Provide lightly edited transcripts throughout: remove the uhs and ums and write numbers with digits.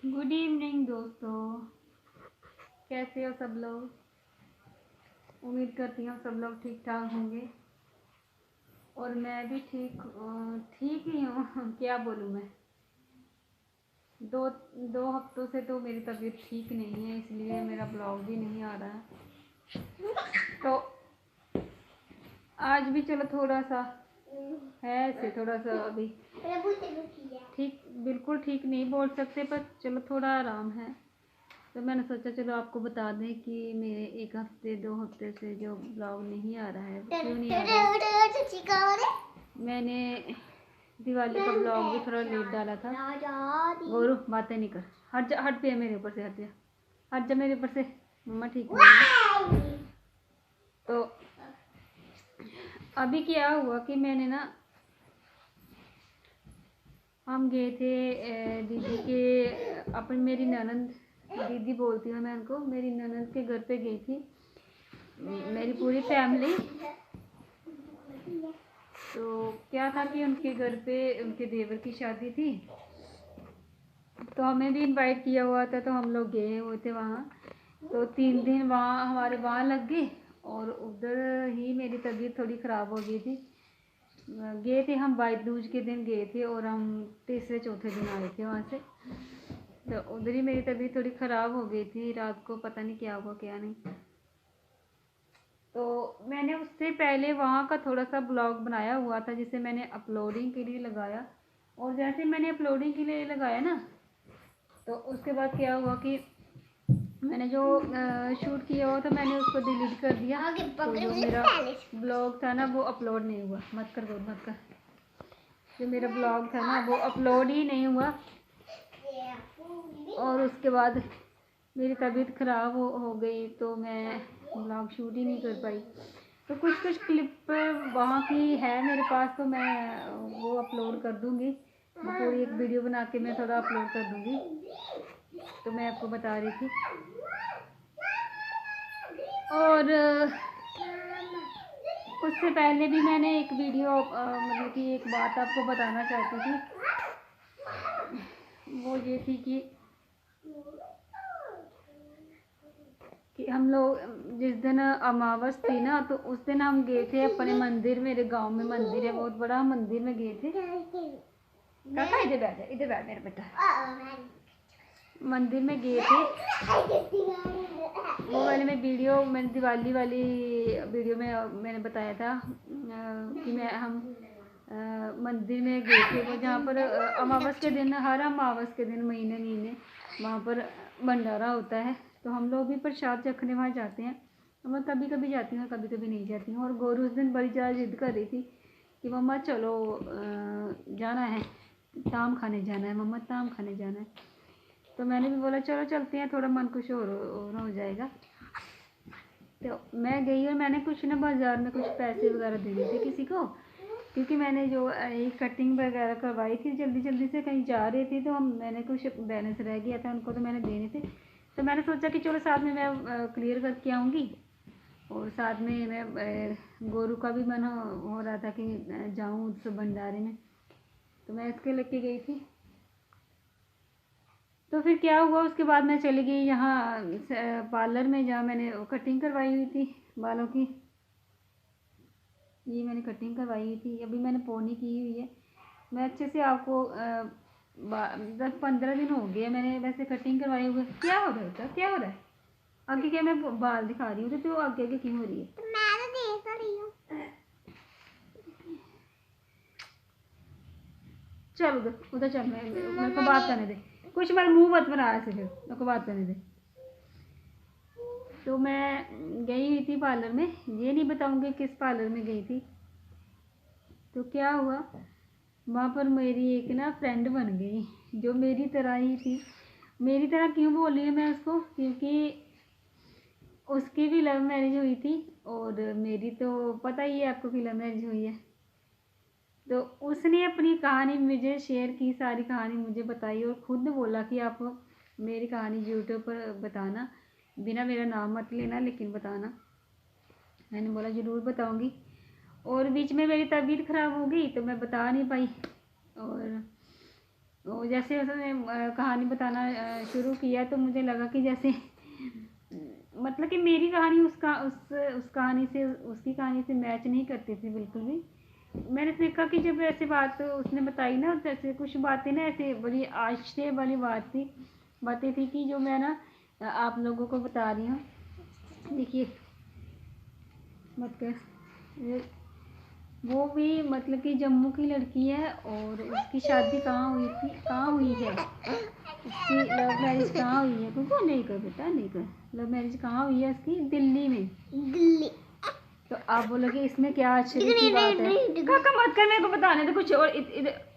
Good evening दोस्तों, कैसे हो सब लोग। उम्मीद करती हूँ सब लोग ठीक ठाक होंगे और मैं भी ठीक ही हूँ। क्या बोलूँ मैं। दो दो हफ्तों से तो मेरी तबीयत ठीक नहीं है, इसलिए मेरा ब्लॉग भी नहीं आ रहा है। तो आज भी चलो थोड़ा सा है ऐसे, थोड़ा सा अभी ठीक, बिल्कुल ठीक नहीं बोल सकते, पर चलो थोड़ा आराम है। तो मैंने सोचा चलो आपको बता दें कि मेरे एक हफ्ते 2 हफ्ते से जो ब्लॉग नहीं आ रहा है वो क्यों नहीं आ रहा है। मैंने दिवाली का ब्लॉग भी थोड़ा लेट डाला था। गोरू बातें नहीं कर, हट पे मेरे ऊपर से, हट जा मेरे ऊपर से। मम्मा ठीक नहीं है। तो अभी क्या हुआ कि मैंने ना, हम गए थे दीदी के, अपनी मेरी ननंद, दीदी बोलती हूँ मैं उनको, मेरी ननंद के घर पे गई थी मेरी पूरी फैमिली। तो क्या था कि उनके घर पे उनके देवर की शादी थी, तो हमें भी इनवाइट किया हुआ था, तो हम लोग गए हुए थे वहाँ। तो 3 दिन वहाँ हमारे वहाँ लग गए और उधर ही मेरी तबीयत थोड़ी ख़राब हो गई थी। गए थे हम भाई दूज के दिन गए थे और हम तीसरे चौथे दिन आए थे वहाँ से। तो उधर ही मेरी तबीयत थोड़ी ख़राब हो गई थी रात को, पता नहीं क्या हुआ क्या नहीं। तो मैंने उससे पहले वहाँ का थोड़ा सा ब्लॉग बनाया हुआ था जिसे मैंने अपलोडिंग के लिए लगाया, और जैसे मैंने अपलोडिंग के लिए लगाया ना, तो उसके बाद क्या हुआ कि मैंने जो शूट किया हुआ था मैंने उसको डिलीट कर दिया। तो जो मेरा ब्लॉग था ना वो अपलोड नहीं हुआ। मत कर, मत कर। जो मेरा ब्लॉग था ना वो अपलोड ही नहीं हुआ, और उसके बाद मेरी तबीयत ख़राब हो गई, तो मैं ब्लॉग शूट ही नहीं कर पाई। तो कुछ क्लिप वहाँ की है मेरे पास, तो मैं वो अपलोड कर दूँगी। वो पूरी एक वीडियो बना के मैं थोड़ा अपलोड कर दूँगी। तो मैं आपको बता रही थी, और उससे पहले भी मैंने एक वीडियो मतलब कि एक बात आपको बताना चाहती थी। वो ये थी कि हम लोग जिस दिन अमावस थी ना, तो उस दिन हम गए थे अपने मंदिर, मेरे गांव में मंदिर है बहुत बड़ा, मंदिर में गए थे। काका इधर बैठ मेरा बेटा। मंदिर में गए थे। वो वाले में वीडियो, मैंने दिवाली वाली वीडियो में मैंने बताया था कि हम मंदिर में गए थे, वो जहाँ पर अमावस के दिन, हर अमावस के दिन महीने वहाँ पर भंडारा होता है। तो हम लोग भी प्रसाद चखने वहाँ जाते हैं। तो मैं कभी कभी जाती हूँ, कभी कभी नहीं जाती हूँ। और गोरू उस दिन बड़ी ज़्यादा जिद कर रही थी कि मम्मा चलो जाना है, ताम खाने जाना है, मम्मा ताम खाने जाना है। तो मैंने भी बोला चलो चलते हैं, थोड़ा मन कुछ और हो जाएगा। तो मैं गई और मैंने कुछ ना बाज़ार में कुछ पैसे वगैरह देने थे किसी को, क्योंकि मैंने जो कटिंग वगैरह करवाई थी जल्दी से, कहीं जा रही थी, तो मैंने कुछ बैलेंस रह गया था उनको, तो मैंने देने थे। तो मैंने सोचा कि चलो साथ में मैं क्लियर करके आऊँगी, और साथ में मैं गोरू का भी मन हो रहा था कि जाऊँ उस भंडारे में, तो मैं इसके लेके गई थी। तो फिर क्या हुआ, उसके बाद मैं चली गई यहाँ पार्लर में, जहाँ मैंने कटिंग करवाई हुई थी बालों की। ये मैंने कटिंग करवाई हुई थी, अभी मैंने पोनी की हुई है। मैं अच्छे से आपको 10-15 दिन हो गए मैंने वैसे कटिंग करवाई हुई। क्या हो रहा है, क्या हो रहा है? आगे क्या, मैं बाल दिखा रही हूँ तो आगे आगे क्यों हो रही है? तो मैं तो देख रही हूँ। चल उधर चल, मेरे को बात करने दे। कुछ मेरा मुंह मत बना ऐसे, फिर मेरे को बात करने दे। तो मैं गई हुई थी पार्लर में, ये नहीं बताऊंगी किस पार्लर में गई थी। तो क्या हुआ, वहाँ पर मेरी एक ना फ्रेंड बन गई, जो मेरी तरह ही थी। मेरी तरह क्यों बोल रही हूँ मैं उसको, क्योंकि उसकी भी लव मैरिज हुई थी, और मेरी तो पता ही है आपको कि लव मैरिज हुई है। तो उसने अपनी कहानी मुझे शेयर की, सारी कहानी मुझे बताई, और ख़ुद बोला कि आप मेरी कहानी यूट्यूब पर बताना, बिना मेरा नाम मत लेना लेकिन बताना। मैंने बोला ज़रूर बताऊंगी। और बीच में मेरी तबीयत ख़राब हो गई तो मैं बता नहीं पाई। और जैसे उसने कहानी बताना शुरू किया तो मुझे लगा कि जैसे मतलब कि मेरी कहानी उस कहानी से उसकी कहानी से मैच नहीं करती थी बिल्कुल भी। मैंने देखा कि जब ऐसी बात उसने बताई ना, जैसे कुछ बातें ना ऐसे बड़ी आश्चर्य वाली बातें थी कि जो मैं ना आप लोगों को बता रही हूँ। देखिए मत कर वो भी मतलब कि जम्मू की लड़की है और उसकी शादी कहाँ हुई है, उसकी लव मैरिज कहाँ हुई है, कुछ नहीं कर बेटा नहीं कर, लव मैरिज कहाँ हुई है उसकी, दिल्ली में। दिल्ली। तो आप बोलोगे इसमें क्या आश्चर्य की बात है। काका मत कर, मेरे को बताने दे कुछ और।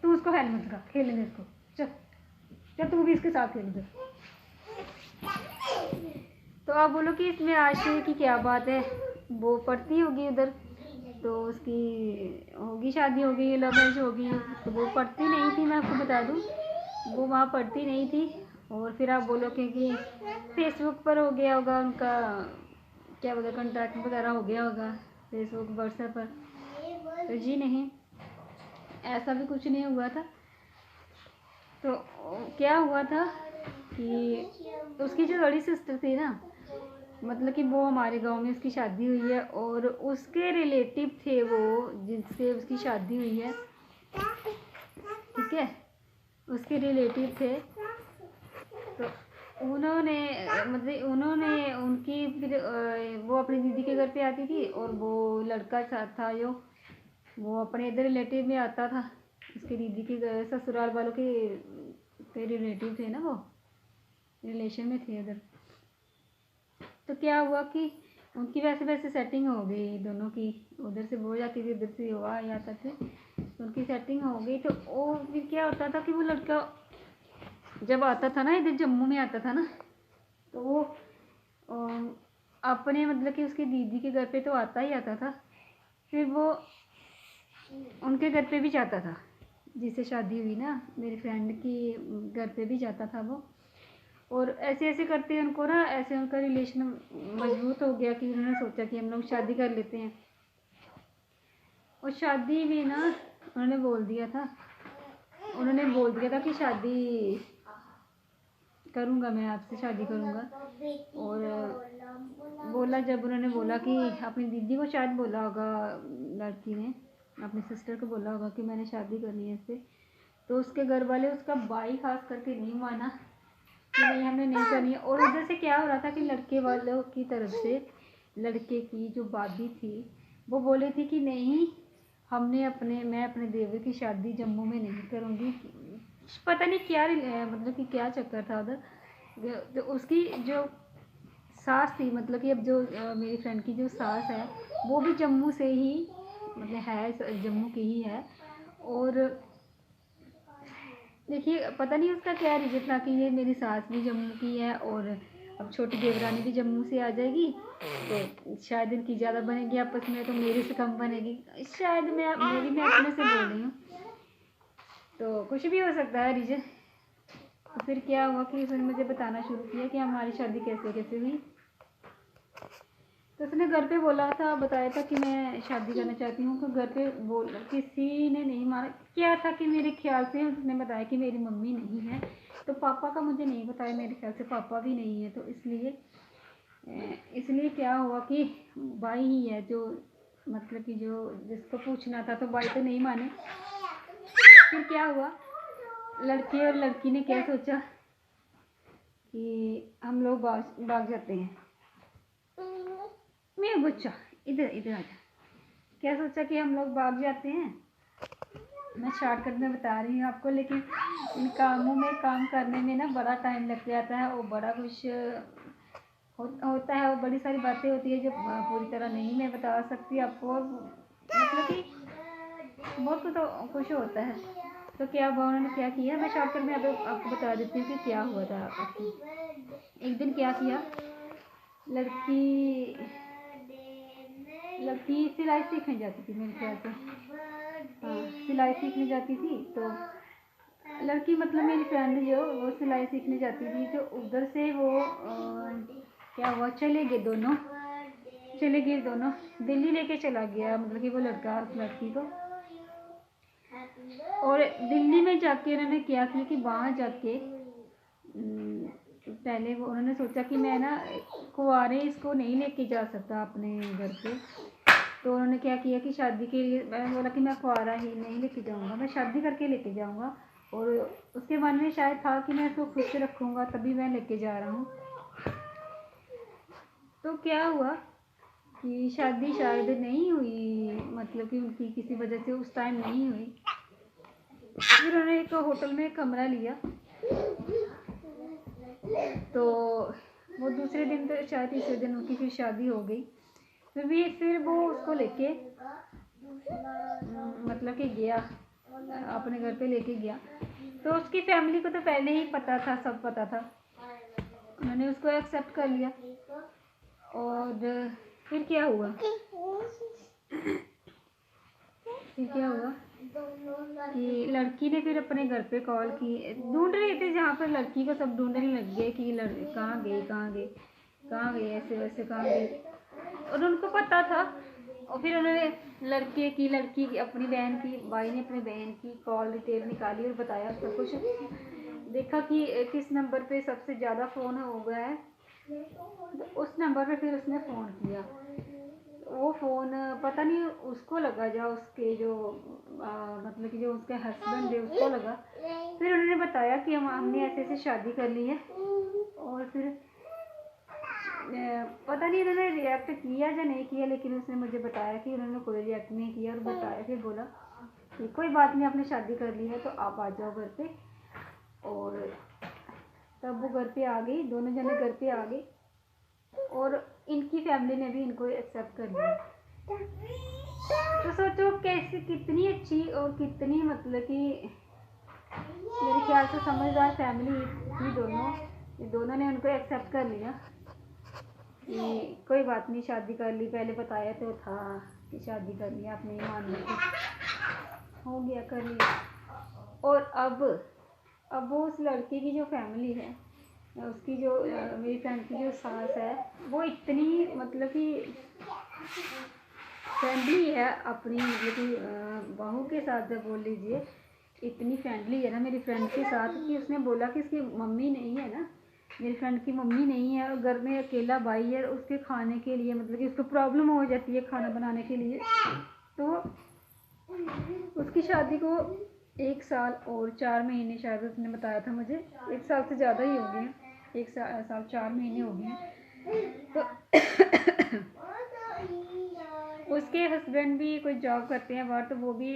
तू उसको हेलमेट का खेलने दे इसको, चल चल तू भी इसके साथ खेल दे। तो आप बोलो कि इसमें आश्चर्य की क्या बात है, वो पढ़ती होगी उधर तो उसकी होगी शादी होगी, लव मैरिज होगी। तो वो पढ़ती नहीं थी, मैं आपको बता दूं वो वहाँ पढ़ती नहीं थी। और फिर आप बोलोगे कि फेसबुक पर हो गया होगा उनका, क्या बोलते कॉन्टैक्ट वगैरह हो गया होगा फेसबुक व्हाट्सएप पर। तो जी नहीं, ऐसा भी कुछ नहीं हुआ था। तो क्या हुआ था कि उसकी जो बड़ी सिस्टर थी ना, मतलब कि वो हमारे गांव में उसकी शादी हुई है और उसके रिलेटिव थे वो जिनसे उसकी शादी हुई है, ठीक है, उसके रिलेटिव थे। तो उन्होंने मतलब उन्होंने उनकी फिर वो अपनी दीदी के घर पे आती थी और वो लड़का था जो वो अपने इधर रिलेटिव में आता था, उसके दीदी के ससुराल वालों के रिलेटिव थे ना, वो रिलेशन में थे उधर। तो क्या हुआ कि उनकी वैसे वैसे सेटिंग हो गई दोनों की, उधर से वो जाती थी उधर से वो आ जाता थे, तो उनकी सेटिंग हो गई। तो वो फिर क्या होता था कि वो लड़का जब आता था ना इधर जम्मू में आता था ना, तो वो अपने मतलब कि उसकी दीदी के घर पे तो आता ही आता था, फिर वो उनके घर पे भी जाता था जिससे शादी हुई ना मेरी फ्रेंड की घर पे भी जाता था वो। और ऐसे ऐसे करते उनको ना ऐसे उनका रिलेशन मजबूत हो गया कि उन्होंने सोचा कि हम लोग शादी कर लेते हैं। और शादी भी ना उन्होंने बोल दिया था कि शादी करूँगा, मैं आपसे शादी करूँगा। और बोला जब उन्होंने बोला कि अपनी दीदी को शायद बोला होगा, लड़की ने अपनी सिस्टर को बोला होगा कि मैंने शादी करनी है इससे, तो उसके घर वाले उसका भाई खास करके नहीं माना कि नहीं हमने नहीं करनी है। और उधर से क्या हो रहा था कि लड़के वालों की तरफ से लड़के की जो भाभी थी वो बोली थी कि नहीं मैं अपने देवर की शादी जम्मू में नहीं करूँगी। पता नहीं क्या मतलब कि क्या चक्कर था उधर। तो उसकी जो सास थी, मतलब कि अब जो मेरी फ्रेंड की जो सास है वो भी जम्मू से ही मतलब है, जम्मू की ही है। और देखिए पता नहीं उसका क्या रीजन था कि ये मेरी सास भी जम्मू की है और अब छोटी देवरानी भी जम्मू से आ जाएगी तो शायद इनकी ज़्यादा बनेगी आपस में, तो मेरी से कम बनेगी शायद। मैं अपने से बोल रही हूँ, तो कुछ भी हो सकता है रीजन। तो फिर क्या हुआ कि उसने मुझे बताना शुरू किया कि हमारी शादी कैसे कैसे हुई। तो उसने घर पे बोला था, बताया था कि मैं शादी करना चाहती हूँ, तो घर पे किसी ने नहीं माना। क्या था कि मेरे ख्याल से उसने बताया कि मेरी मम्मी नहीं है, तो पापा का मुझे नहीं बताया, मेरे ख्याल से पापा भी नहीं है, तो इसलिए क्या हुआ कि भाई ही है जो मतलब कि जो जिसको पूछना था, तो भाई तो नहीं माने। फिर क्या हुआ, लड़के और लड़की ने क्या सोचा कि हम लोग भाग जाते हैं। मेरा बच्चा इधर इधर आ जा। क्या सोचा कि हम लोग भाग जाते हैं। मैं शॉर्टकट में बता रही हूँ आपको, लेकिन इन कामों में काम करने में ना बड़ा टाइम लग जाता है और बड़ा कुछ होता है और बड़ी सारी बातें होती है जो पूरी तरह नहीं मैं बता सकती आपको। मतलब कि बहुत कुछ होता है। तो क्या उन्होंने क्या किया, मैं शॉर्टकट में आपको बता देती हूँ कि क्या हुआ था। एक दिन क्या किया, लड़की सिलाई सीखने जाती थी मेरे ख्याल से, हाँ सिलाई सीखने जाती थी। तो लड़की मतलब मेरी फ्रेंड जो वो सिलाई सीखने जाती थी, तो उधर से वो क्या हुआ चले गए दोनों दिल्ली लेके चला गया, मतलब कि वो लड़का उस लड़की को। और दिल्ली में जाके उन्होंने क्या किया कि वहाँ जाके पहले वो उन्होंने सोचा कि मैं ना कुंवारे इसको नहीं लेके जा सकता अपने घर पे, तो उन्होंने क्या किया कि शादी के लिए मैंने बोला कि मैं कुंवारा ही नहीं लेके जाऊँगा, मैं शादी करके लेके जाऊँगा। और उसके मन में शायद था कि मैं इसको खुद से रखूँगा, तभी मैं लेके जा रहा हूँ। तो क्या हुआ कि शादी शायद नहीं हुई, मतलब कि उनकी किसी वजह से उस टाइम नहीं हुई। फिर उन्होंने एक होटल में कमरा लिया, तो वो दूसरे दिन तो शायद तीसरे दिन उनकी फिर शादी हो गई। फिर वो उसको लेके मतलब कि गया, अपने घर पे लेके गया। तो उसकी फैमिली को तो पहले ही पता था, सब पता था, उन्होंने उसको एक्सेप्ट कर लिया। और फिर क्या हुआ कि लड़की ने फिर अपने घर पे कॉल की, ढूंढ रहे थे जहाँ पर लड़की को सब ढूंढने लग गए कि कहाँ गई ऐसे वैसे कहाँ गई, और उनको पता था। और फिर उन्होंने लड़की की अपनी बहन की, भाई ने अपनी बहन की कॉल डिटेल निकाली और बताया सब कुछ। देखा कि किस नंबर पे सबसे ज़्यादा फ़ोन हो गया है, तो उस नंबर पे फिर उसने फ़ोन किया। वो फ़ोन पता नहीं उसको लगा, या उसके जो मतलब कि जो उसके हस्बैंड है उसको लगा। फिर उन्होंने बताया कि हमने ऐसे ऐसे शादी कर ली है। और फिर पता नहीं उन्होंने रिएक्ट किया या नहीं किया, लेकिन उसने मुझे बताया कि उन्होंने कोई रिएक्ट नहीं किया। और बताया, फिर बोला कि कोई बात नहीं, आपने शादी कर ली है तो आप आ जाओ घर पे। और तब वो घर पे आ गई, दोनों जने घर पे आ गए, और इनकी फैमिली ने भी इनको एक्सेप्ट कर लिया। तो सोचो कैसी, कितनी अच्छी और कितनी मतलब कि मेरे ख्याल से समझदार फैमिली थी दोनों। ये दोनों ने उनको एक्सेप्ट कर लिया कि कोई बात नहीं, शादी कर ली, पहले बताया तो था कि शादी कर लिया, आपने ही मान लिया, हो गया, कर लिया। और अब वो उस लड़के की जो फैमिली है, उसकी जो मेरी फ्रेंड की जो सास है, वो इतनी मतलब कि फ्रेंडली है अपनी, मतलब कि बहू के साथ जब बोल लीजिए, इतनी फ्रेंडली है ना मेरी फ्रेंड के साथ कि उसने बोला कि इसकी मम्मी नहीं है ना, मेरी फ्रेंड की मम्मी नहीं है, और घर में अकेला भाई है, उसके खाने के लिए मतलब कि उसको प्रॉब्लम हो जाती है खाना बनाने के लिए। तो उसकी शादी को 1 साल और 4 महीने शायद उसने बताया था मुझे, 1 साल से ज़्यादा ही हो गए, 1 साल 4 महीने हो गए। तो उसके हस्बैंड भी कोई जॉब करते हैं बाहर, तो वो भी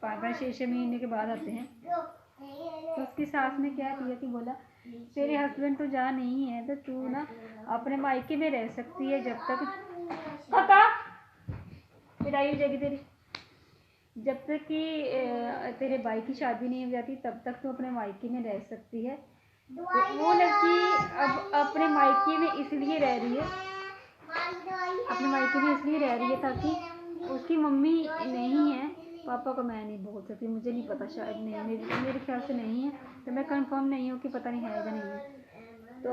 5-6 महीने के बाद आते हैं। तो उसकी सास ने क्या किया कि बोला, तेरे हस्बैंड तो जा नहीं है, तो तू ना अपने मायके में रह सकती है जब तक विदाई हो जाएगी तेरी, जब तक कि तेरे भाई की शादी नहीं हो जाती, तब तक तू अपने मायके में रह सकती है। तो वो लड़की अब अपने मायके में इसलिए रह रही है, ताकि उसकी मम्मी नहीं है, पापा को मैं नहीं बोल सकती, मुझे नहीं पता, शायद नहीं, मेरे ख्याल से नहीं है, तो मैं कंफर्म नहीं हूँ कि पता नहीं है या नहीं है। तो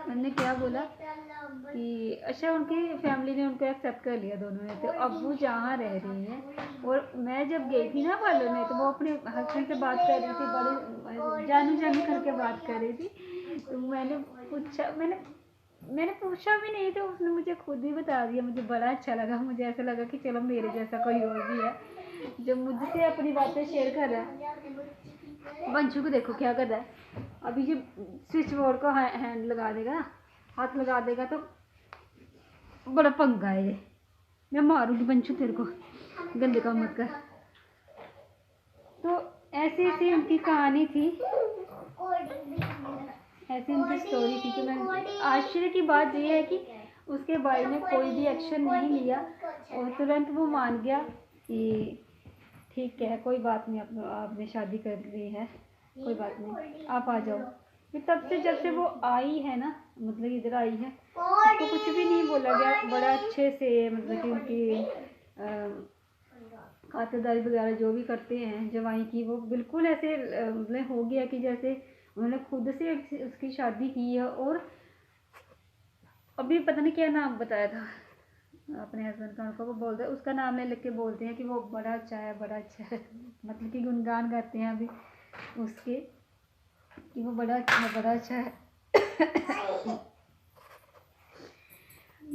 हमने क्या बोला कि अच्छा, उनकी फैमिली ने उनको एक्सेप्ट कर लिया दोनों ने। तो अब वो जहाँ रह रही है, और मैं जब गई थी ना पार्लर में, तो वो अपने हस्बैंड से बात कर रही थी, बड़े जानू करके बात कर रही थी। तो मैंने पूछा भी नहीं, तो उसने मुझे खुद ही बता दिया। मुझे बड़ा अच्छा लगा, मुझे ऐसा लगा कि चलो मेरे जैसा कोई और भी है जो मुझसे अपनी बातें शेयर कर रहा है। बंशु को देखो क्या कर रहा है, अभी जो स्विच बोर्ड को हैंड लगा देगा ना, हाथ लगा देगा, तो बड़ा पंगा है ये, मैं मारूंगी बंशु तेरे को, गंदे काम मत कर। तो ऐसी ऐसी उनकी कहानी थी, ऐसी उनकी स्टोरी थी। कि मैं आश्चर्य की बात यह है कि उसके भाई ने कोई भी एक्शन नहीं लिया, और तुरंत वो मान गया कि ठीक है, कोई बात नहीं, आपने शादी कर ली है, कोई बात नहीं, आप आ जाओ। फिर तब से जब से वो आई है ना, मतलब इधर आई है, उसको कुछ भी नहीं बोला गया, बड़ा अच्छे से मतलब कि उनकी खातिरदारी वगैरह जो भी करते हैं जवाई की, वो बिल्कुल ऐसे मतलब हो गया कि जैसे उन्होंने खुद से उसकी शादी की है। और अभी पता नहीं क्या नाम बताया था, अपने हस्बैंड का, उनको वो बोलते हैं, उसका नाम ले लेके बोलते हैं कि वो बड़ा अच्छा है, बड़ा अच्छा है। मतलब कि गुणगान करते हैं अभी उसके, कि वो बड़ा अच्छा है, बड़ा अच्छा है।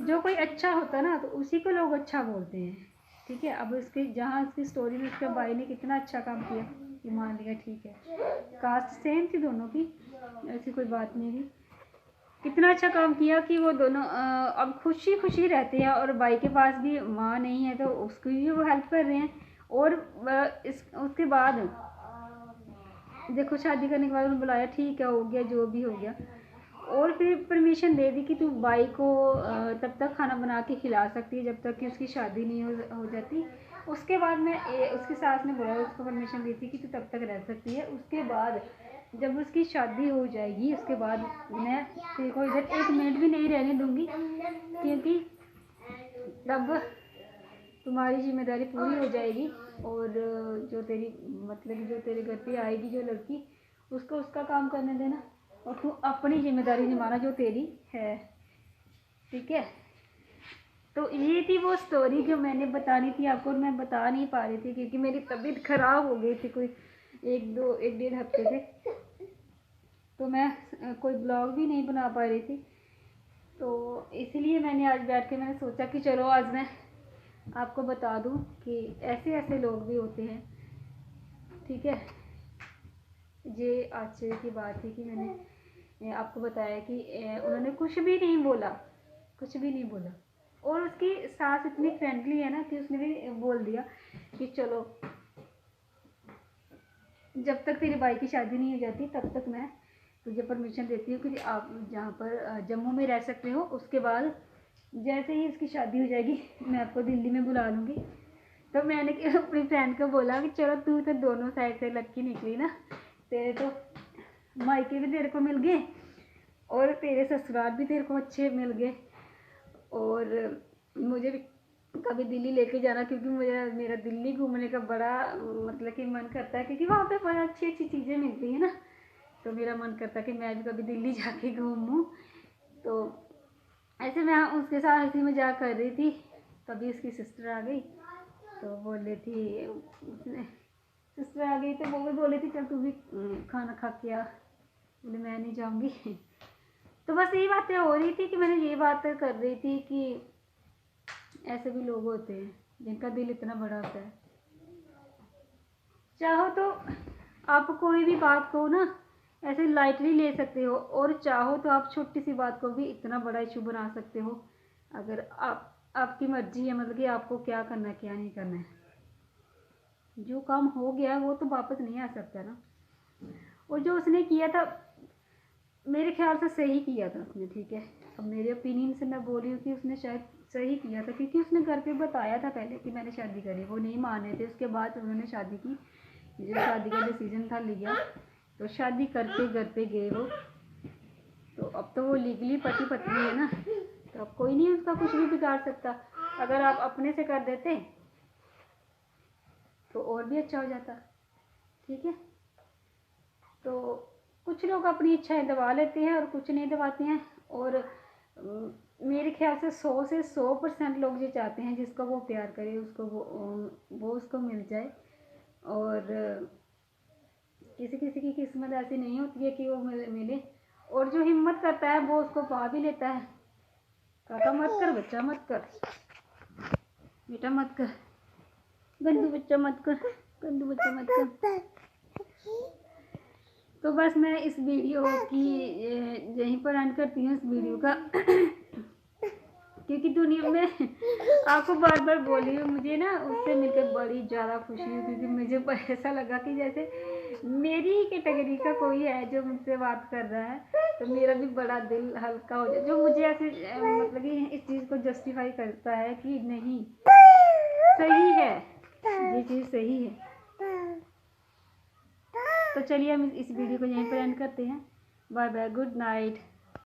जो कोई अच्छा होता है ना तो उसी को लोग अच्छा बोलते हैं, ठीक है। अब उसके जहाँ उसकी स्टोरी में उसके भाई ने कितना अच्छा काम किया कि मान लिया ठीक है, कास्ट सेम थी दोनों की, ऐसी कोई बात नहीं थी। कितना अच्छा काम किया कि वो दोनों अब खुशी खुशी रहते हैं, और भाई के पास भी माँ नहीं है तो उसकी भी वो हेल्प कर रहे हैं। और उसके बाद देखो शादी करने के बाद उन्होंने बुलाया, ठीक है हो गया जो भी हो गया, और फिर परमिशन दे दी कि तू भाई को तब तक खाना बना के खिला सकती है जब तक कि उसकी शादी नहीं हो जाती। उसके बाद उसकी सास ने बोला, उसको परमिशन दी थी कि तू तब तक रह सकती है, उसके बाद जब उसकी शादी हो जाएगी उसके बाद मैं तेरे को इधर 1 मिनट भी नहीं रहने दूंगी, क्योंकि तब तुम्हारी जिम्मेदारी पूरी हो जाएगी। और जो तेरी मतलब जो तेरे घर पे आएगी जो लड़की, उसको उसका काम करने देना, और तू अपनी जिम्मेदारी निभाना जो तेरी है, ठीक है। तो ये थी वो स्टोरी जो मैंने बतानी थी आपको, और मैं बता नहीं पा रही थी क्योंकि मेरी तबीयत ख़राब हो गई थी कोई 1-1.5 हफ्ते से, तो मैं कोई ब्लॉग भी नहीं बना पा रही थी। तो इसीलिए मैंने आज बैठ के मैंने सोचा कि चलो आज मैं आपको बता दूं कि ऐसे ऐसे लोग भी होते हैं, ठीक है। ये आश्चर्य की बात है कि मैंने आपको बताया कि उन्होंने कुछ भी नहीं बोला, कुछ भी नहीं बोला, और उसकी सास इतनी फ्रेंडली है ना कि उसने भी बोल दिया कि चलो जब तक तेरे भाई की शादी नहीं हो जाती तब तक मैं तुझे परमिशन देती हूँ कि आप जहाँ पर जम्मू में रह सकते हो, उसके बाद जैसे ही उसकी शादी हो जाएगी मैं आपको दिल्ली में बुला लूँगी। तो मैंने अपनी फ्रेंड को बोला कि चलो तू तो दोनों साइड से लड़की निकली ना, तेरे तो मायके भी तेरे को मिल गए और तेरे ससुराल भी तेरे को अच्छे मिल गए, और मुझे भी कभी दिल्ली लेके जाना, क्योंकि मुझे मेरा दिल्ली घूमने का बड़ा मतलब कि मन करता है, क्योंकि वहाँ पे बड़ी अच्छी अच्छी चीज़ें मिलती हैं ना, तो मेरा मन करता है कि मैं भी कभी दिल्ली जाके घूमूँ। तो ऐसे मैं उसके साथ हंसी मजाक कर रही थी, तभी उसकी सिस्टर आ गई, तो बोल रही थी सिस्टर आ गई तो वो भी बोल रही थी चल तू भी खाना खा के आ, बोले मैं नहीं जाऊँगी। तो बस यही बातें हो रही थी कि मैंने ये बात कर रही थी कि ऐसे भी लोग होते हैं जिनका दिल इतना बड़ा होता है। चाहो तो आप कोई भी बात को ना ऐसे लाइटली ले सकते हो, और चाहो तो आप छोटी सी बात को भी इतना बड़ा इशू बना सकते हो, अगर आपकी मर्जी है, मतलब कि आपको क्या करना है क्या नहीं करना है। जो काम हो गया वो तो वापस नहीं आ सकता ना, और जो उसने किया था मेरे ख्याल से सही किया था उसने, ठीक है। अब मेरे ओपिनियन से मैं बोल रही हूँ कि उसने शायद सही किया था, क्योंकि उसने घर पे बताया था पहले कि मैंने शादी करी, वो नहीं मान रहे थे। उसके बाद उन्होंने शादी की, जो शादी का डिसीजन था लिया, तो शादी करके घर पे गए वो, तो अब तो वो लीगली पति पत्नी है ना, तो अब कोई नहीं उसका कुछ भी बिगाड़ सकता। अगर आप अपने से कर देते तो और भी अच्छा हो जाता, ठीक है। तो कुछ लोग अपनी इच्छाएं दबा लेते हैं और कुछ नहीं दबाते हैं, और मेरे ख्याल से 100 से 100% लोग ये चाहते हैं जिसको वो प्यार करे उसको वो उसको मिल जाए, और किसी किसी की किस्मत ऐसी नहीं होती है कि वो मिले, और जो हिम्मत करता है वो उसको पा भी लेता है। काका मत कर बच्चा, मत कर बेटा, मत कर गंदू बच्चा, मत कर गंदू बच्चा, मत कर। तो बस मैं इस वीडियो की यहीं पर एंड करती हूँ इस वीडियो का, क्योंकि दुनिया में आपको बार बार बोली हूँ, मुझे ना उससे मिलकर बड़ी ज़्यादा खुशी हुई, क्योंकि मुझे ऐसा लगा कि जैसे मेरी ही कैटेगरी का कोई है जो मुझसे बात कर रहा है, तो मेरा भी बड़ा दिल हल्का हो जाए, जो मुझे ऐसे मतलब कि इस चीज़ को जस्टिफाई करता है कि नहीं सही है, ये चीज़ सही है। तो चलिए हम इस वीडियो को यहीं पर एंड करते हैं। Bye bye, good night.